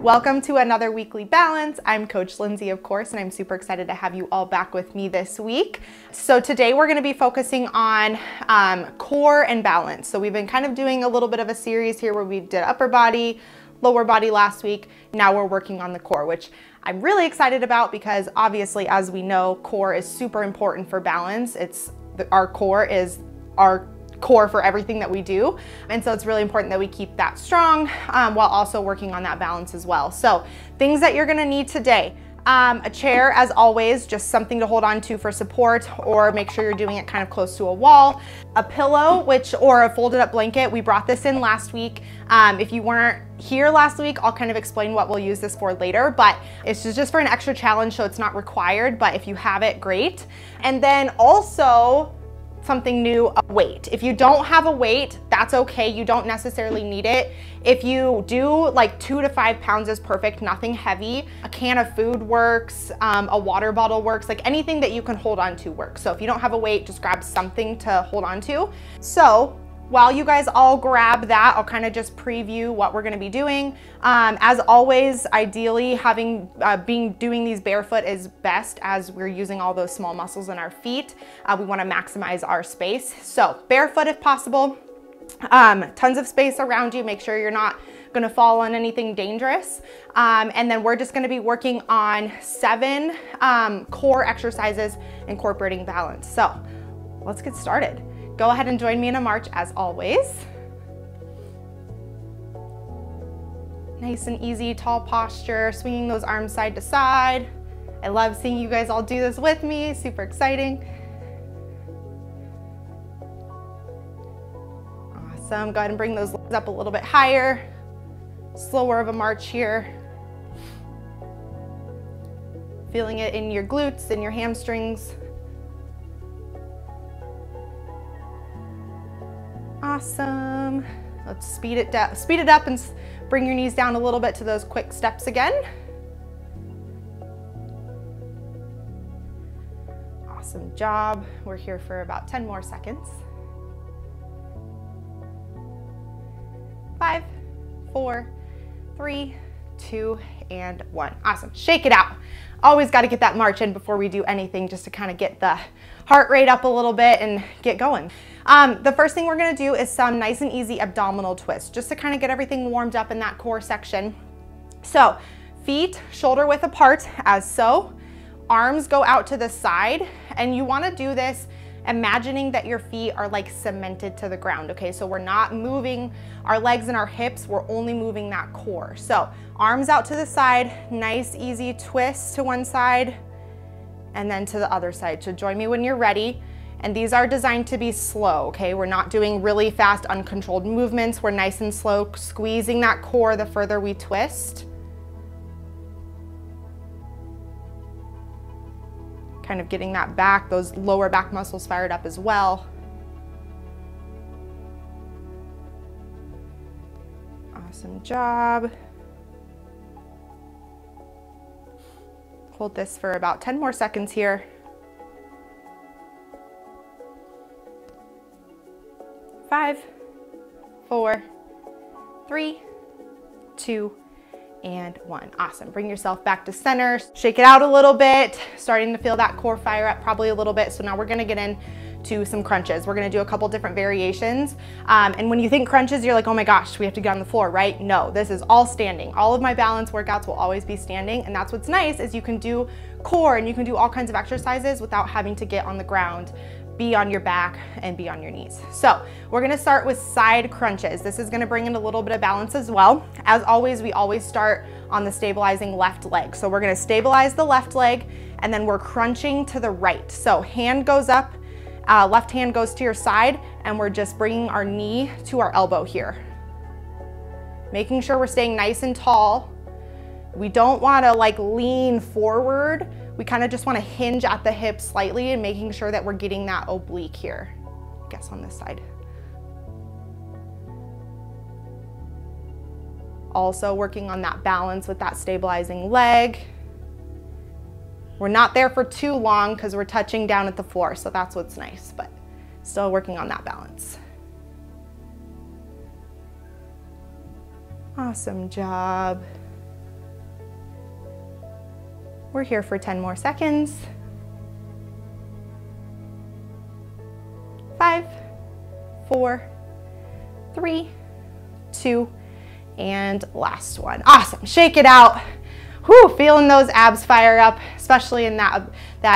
Welcome to another weekly balance. I'm Coach Lindsay, of course, and I'm super excited to have you all back with me this week. So today we're going to be focusing on core and balance. So we've been kind of doing a little bit of a series here where we did upper body, lower body last week. Now we're working on the core, which I'm really excited about because obviously, as we know, core is super important for balance. Our core is our core for everything that we do. And so it's really important that we keep that strong while also working on that balance as well. So things that you're gonna need today, a chair as always, just something to hold on to for support, or make sure you're doing it kind of close to a wall. A pillow, or a folded up blanket. We brought this in last week. If you weren't here last week, I'll kind of explain what we'll use this for later, but it's just for an extra challenge, so it's not required, but if you have it, great. And then also, something new, a weight. If you don't have a weight, that's okay. You don't necessarily need it. If you do, like 2 to 5 pounds is perfect, nothing heavy. A can of food works, a water bottle works, like anything that you can hold on to works. So if you don't have a weight, just grab something to hold on to. So while you guys all grab that, I'll kind of just preview what we're gonna be doing. As always, ideally doing these barefoot is best as we're using all those small muscles in our feet. We wanna maximize our space. So barefoot if possible, tons of space around you. Make sure you're not gonna fall on anything dangerous. And then we're just gonna be working on 7 core exercises incorporating balance. So let's get started. Go ahead and join me in a march as always. Nice and easy, tall posture, swinging those arms side to side. I love seeing you guys all do this with me, super exciting. Awesome, go ahead and bring those legs up a little bit higher. Slower of a march here. Feeling it in your glutes and your hamstrings. Awesome. Let's speed it up and bring your knees down a little bit to those quick steps again. Awesome job. We're here for about 10 more seconds. 5, 4, 3, 2, and 1. Awesome. Shake it out. Always got to get that march in before we do anything, just to kind of get the heart rate up a little bit and get going. The first thing we're going to do is some nice and easy abdominal twists, just to kind of get everything warmed up in that core section. So feet shoulder width apart as so, arms go out to the side, and you want to do this imagining that your feet are like cemented to the ground, okay? So we're not moving our legs and our hips, we're only moving that core. So arms out to the side, nice easy twist to one side and then to the other side. So join me when you're ready. And these are designed to be slow, okay? We're not doing really fast, uncontrolled movements. We're nice and slow, squeezing that core the further we twist. Kind of getting that back, those lower back muscles fired up as well. Awesome job. Hold this for about 10 more seconds here. 5, 4, 3, 2, and 1. Awesome. Bring yourself back to center. Shake it out a little bit. Starting to feel that core fire up probably a little bit. So now we're going to get into some crunches. We're going to do a couple different variations. And when you think crunches, you're like, oh my gosh, we have to get on the floor, right? No, this is all standing. All of my balance workouts will always be standing. And that's what's nice is you can do core and you can do all kinds of exercises without having to get on the ground, be on your back, and be on your knees. So we're gonna start with side crunches. This is gonna bring in a little bit of balance as well. As always, we always start on the stabilizing left leg. So we're gonna stabilize the left leg, and then we're crunching to the right. So hand goes up, left hand goes to your side, and we're just bringing our knee to our elbow here. Making sure we're staying nice and tall. We don't wanna like lean forward. We kind of just want to hinge at the hips slightly and making sure that we're getting that oblique here. I guess on this side. Also working on that balance with that stabilizing leg. We're not there for too long because we're touching down at the floor, so that's what's nice, but still working on that balance. Awesome job. We're here for 10 more seconds. 5, 4, 3, 2, and last one. Awesome, shake it out. Whew, feeling those abs fire up, especially in that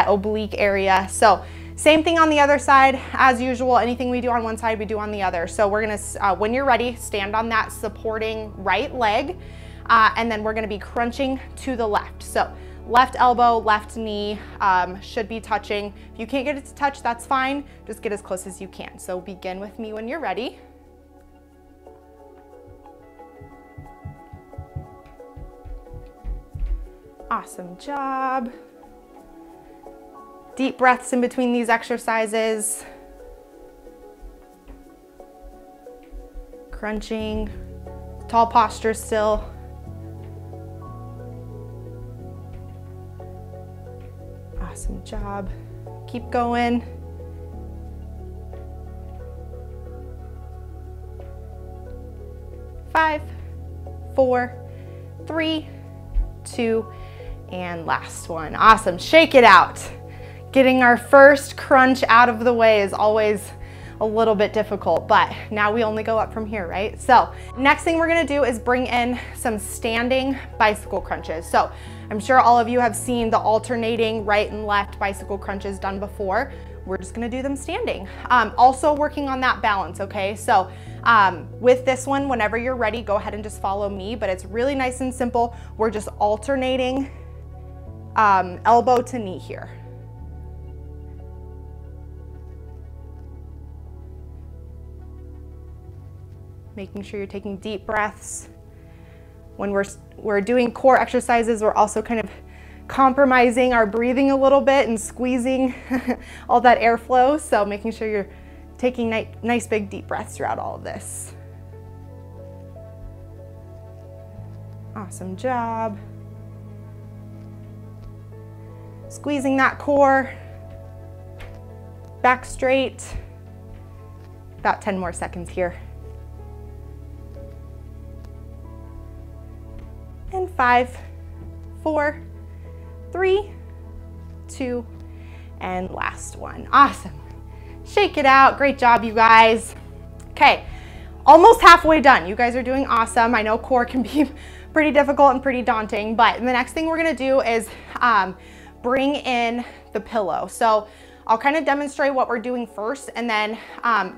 oblique area. So same thing on the other side, as usual. Anything we do on one side, we do on the other. So we're gonna, when you're ready, stand on that supporting right leg, and then we're gonna be crunching to the left. So left elbow, left knee should be touching. If you can't get it to touch, that's fine. Just get as close as you can. So begin with me when you're ready. Awesome job. Deep breaths in between these exercises. Crunching, tall posture still. Awesome job. Keep going. Five, 4, 3, 2, and last one. Awesome, shake it out. Getting our first crunch out of the way is always a little bit difficult, but now we only go up from here, right? So next thing we're gonna do is bring in some standing bicycle crunches. So I'm sure all of you have seen the alternating right and left bicycle crunches done before. We're just gonna do them standing. Also working on that balance, okay? So with this one, whenever you're ready, go ahead and just follow me, but it's really nice and simple. We're just alternating elbow to knee here. Making sure you're taking deep breaths. When we're doing core exercises, we're also kind of compromising our breathing a little bit and squeezing all that airflow. So making sure you're taking nice big deep breaths throughout all of this. Awesome job. Squeezing that core, back straight. About 10 more seconds here. And 5, 4, 3, 2, and last one. Awesome. Shake it out. Great job, you guys. Okay, almost halfway done. You guys are doing awesome. I know core can be pretty difficult and pretty daunting, but the next thing we're gonna do is bring in the pillow. So I'll kind of demonstrate what we're doing first, and then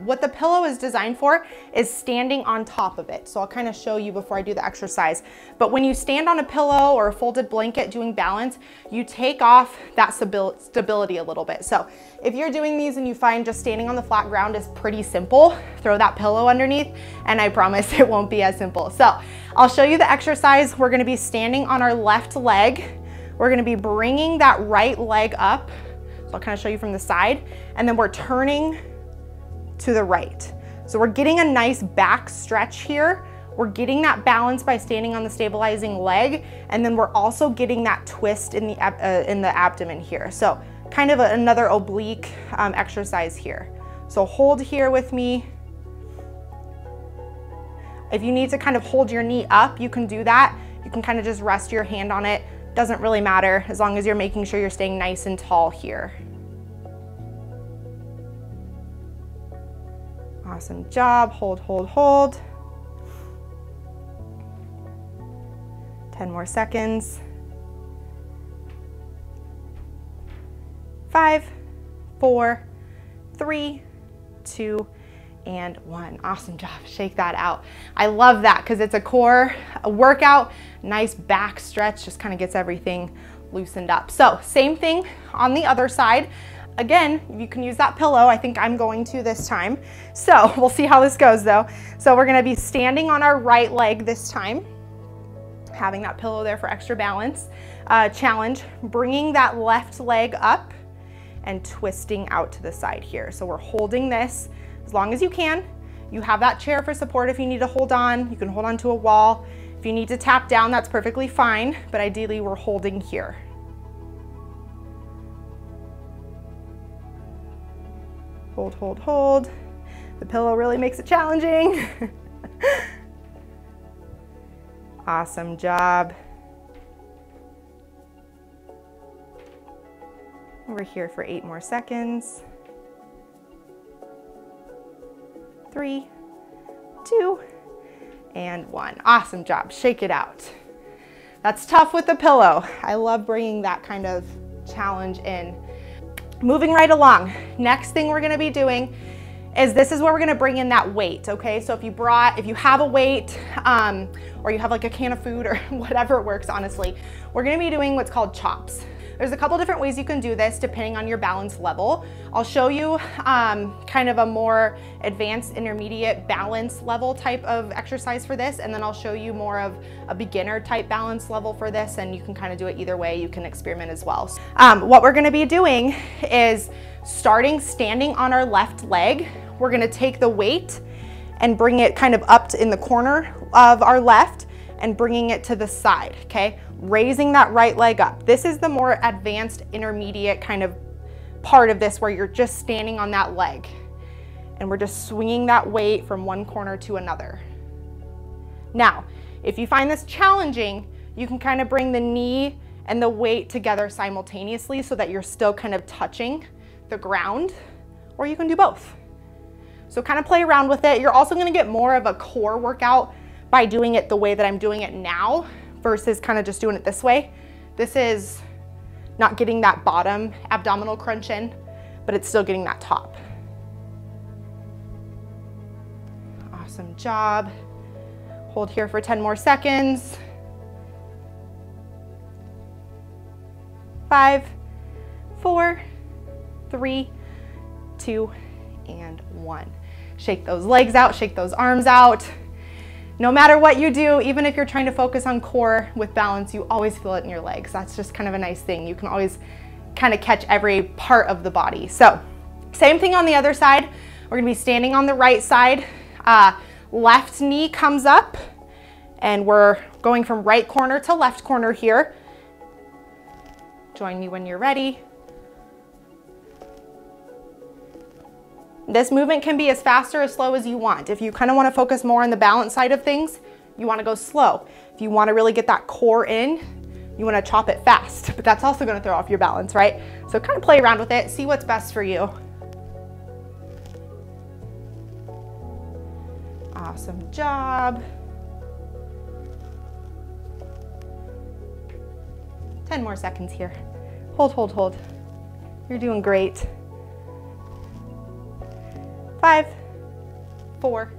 what the pillow is designed for is standing on top of it. So I'll kind of show you before I do the exercise. But when you stand on a pillow or a folded blanket doing balance, you take off that stability a little bit. So if you're doing these and you find just standing on the flat ground is pretty simple, throw that pillow underneath, and I promise it won't be as simple. So I'll show you the exercise. We're gonna be standing on our left leg. We're gonna be bringing that right leg up. So I'll kind of show you from the side, and then we're turning to the right. So we're getting a nice back stretch here. We're getting that balance by standing on the stabilizing leg, and then we're also getting that twist in the abdomen here. So kind of another oblique exercise here. So hold here with me. If you need to kind of hold your knee up, you can do that. You can kind of just rest your hand on it. Doesn't really matter as long as you're making sure you're staying nice and tall here. Awesome job. Hold, hold, hold. 10 more seconds. 5, 4, 3, 2, and 1. Awesome job. Shake that out. I love that because it's a core workout. Nice back stretch, just kind of gets everything loosened up. So same thing on the other side. Again, you can use that pillow. I think I'm going to this time. So we'll see how this goes though. So we're gonna be standing on our right leg this time, having that pillow there for extra balance. Challenge, bringing that left leg up and twisting out to the side here. So we're holding this as long as you can. You have that chair for support if you need to hold on. You can hold on to a wall. If you need to tap down, that's perfectly fine, but ideally we're holding here. Hold, hold, hold. The pillow really makes it challenging. Awesome job. we're here for 8 more seconds. 3, 2, and 1. Awesome job. Shake it out. That's tough with the pillow. I love bringing that kind of challenge in. Moving right along. Next thing we're gonna be doing is this is where we're gonna bring in that weight, okay? So if you have a weight, or you have like a can of food or whatever works, honestly, we're gonna be doing what's called chops. There's a couple different ways you can do this depending on your balance level. I'll show you kind of a more advanced intermediate balance level type of exercise for this, and then I'll show you more of a beginner type balance level for this, and you can kind of do it either way. You can experiment as well. What we're gonna be doing is starting standing on our left leg. We're gonna take the weight and bring it kind of up in the corner of our left and bringing it to the side, okay? Raising that right leg up. This is the more advanced intermediate kind of part of this where you're just standing on that leg and we're just swinging that weight from one corner to another. Now, if you find this challenging, you can kind of bring the knee and the weight together simultaneously so that you're still kind of touching the ground, or you can do both. So kind of play around with it. You're also gonna get more of a core workout by doing it the way that I'm doing it now versus kind of just doing it this way. This is not getting that bottom abdominal crunch in, but it's still getting that top. Awesome job. Hold here for 10 more seconds. 5, 4, 3, 2, and 1. Shake those legs out, shake those arms out. No matter what you do, even if you're trying to focus on core with balance, you always feel it in your legs. That's just kind of a nice thing. You can always kind of catch every part of the body. So same thing on the other side. We're gonna be standing on the right side. Left knee comes up and we're going from right corner to left corner here. Join me when you're ready. This movement can be as fast or as slow as you want. If you kind of want to focus more on the balance side of things, you want to go slow. If you want to really get that core in, you want to chop it fast, but that's also going to throw off your balance, right? So kind of play around with it, see what's best for you. Awesome job. 10 more seconds here. Hold, hold, hold. You're doing great. 5, 4,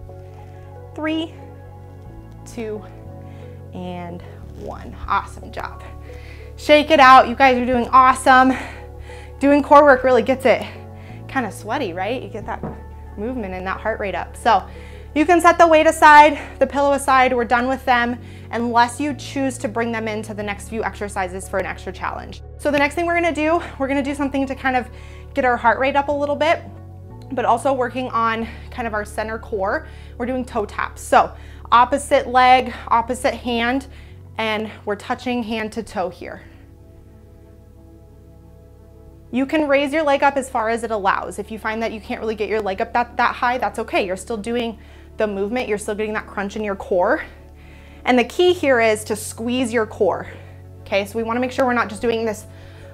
3, 2, and 1. Awesome job. Shake it out. You guys are doing awesome. Doing core work really gets it kind of sweaty, right? You get that movement and that heart rate up. So you can set the weight aside, the pillow aside. We're done with them unless you choose to bring them into the next few exercises for an extra challenge. So the next thing we're gonna do something to kind of get our heart rate up a little bit, but also working on kind of our center core. We're doing toe taps. So opposite leg, opposite hand, and we're touching hand to toe here. You can raise your leg up as far as it allows. If you find that you can't really get your leg up that high, that's okay. You're still doing the movement. You're still getting that crunch in your core. And the key here is to squeeze your core. Okay, so we wanna make sure we're not just doing this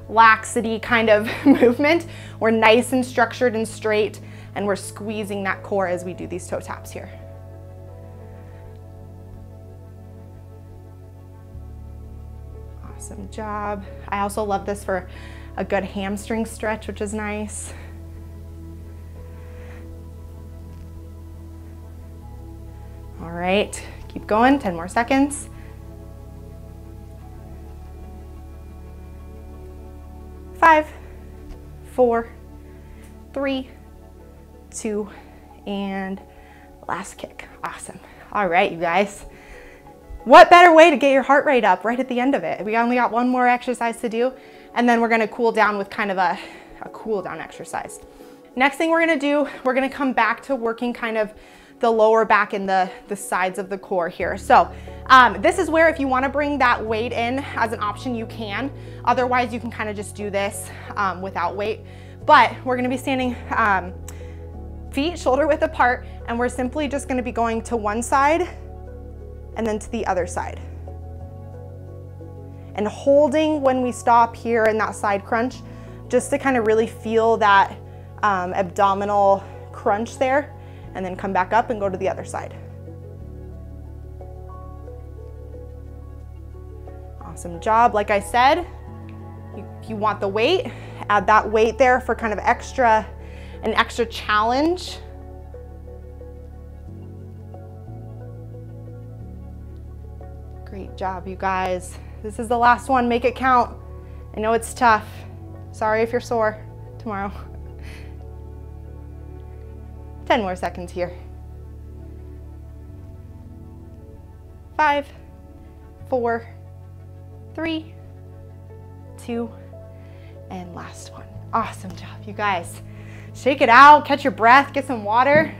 laxity kind of movement. We're nice and structured and straight, and we're squeezing that core as we do these toe taps here. Awesome job. I also love this for a good hamstring stretch, which is nice. All right, keep going, 10 more seconds. 5, 4, 3, 2, and last kick. Awesome. All right, you guys. What better way to get your heart rate up right at the end of it? We only got one more exercise to do, and then we're gonna cool down with kind of a cool down exercise. Next thing we're gonna do, we're gonna come back to working kind of the lower back and the sides of the core here. So this is where if you wanna bring that weight in as an option, you can. Otherwise, you can kind of just do this without weight. But we're gonna be standing feet shoulder width apart, and we're simply just gonna be going to one side and then to the other side. And holding when we stop here in that side crunch just to kind of really feel that abdominal crunch there, and then come back up and go to the other side. Awesome job. Like I said, if you want the weight, add that weight there for kind of an extra challenge. Great job, you guys. This is the last one. Make it count. I know it's tough. Sorry if you're sore tomorrow. 10 more seconds here. 5, 4, 3, 2, and last one. Awesome job, you guys. Shake it out, catch your breath, get some water.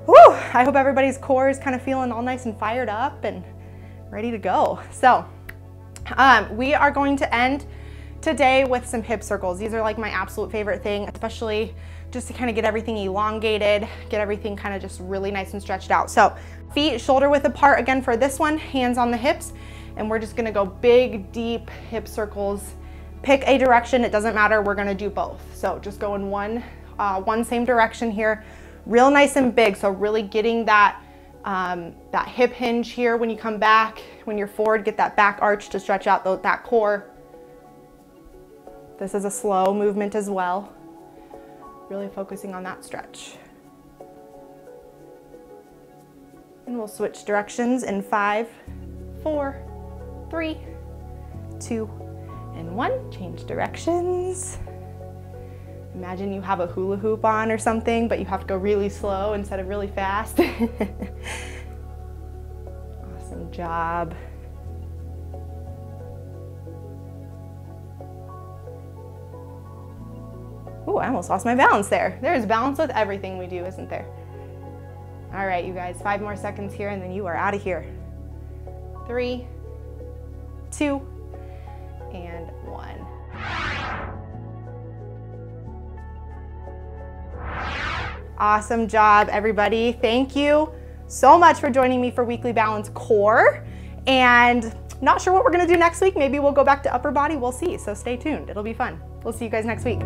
Woo! I hope everybody's core is kind of feeling all nice and fired up and ready to go. So we are going to end today with some hip circles. These are like my absolute favorite thing, especially just to kind of get everything elongated, get everything kind of just really nice and stretched out. So feet shoulder width apart again for this one, hands on the hips, and we're just gonna go big, deep hip circles. Pick a direction, it doesn't matter, we're gonna do both. So just go in one same direction here, real nice and big. So really getting that, that hip hinge here when you come back, when you're forward, get that back arch to stretch out that core. This is a slow movement as well. Really focusing on that stretch. And we'll switch directions in 5, 4, 3, 2, and 1. Change directions. Imagine you have a hula hoop on or something, but you have to go really slow instead of really fast. Awesome job. Ooh, I almost lost my balance there. There's balance with everything we do, isn't there? All right, you guys, 5 more seconds here and then you are out of here. 3, 2, and 1. Awesome job, everybody. Thank you so much for joining me for Weekly Balance Core. And not sure what we're gonna do next week. Maybe we'll go back to upper body, we'll see. So stay tuned, it'll be fun. We'll see you guys next week.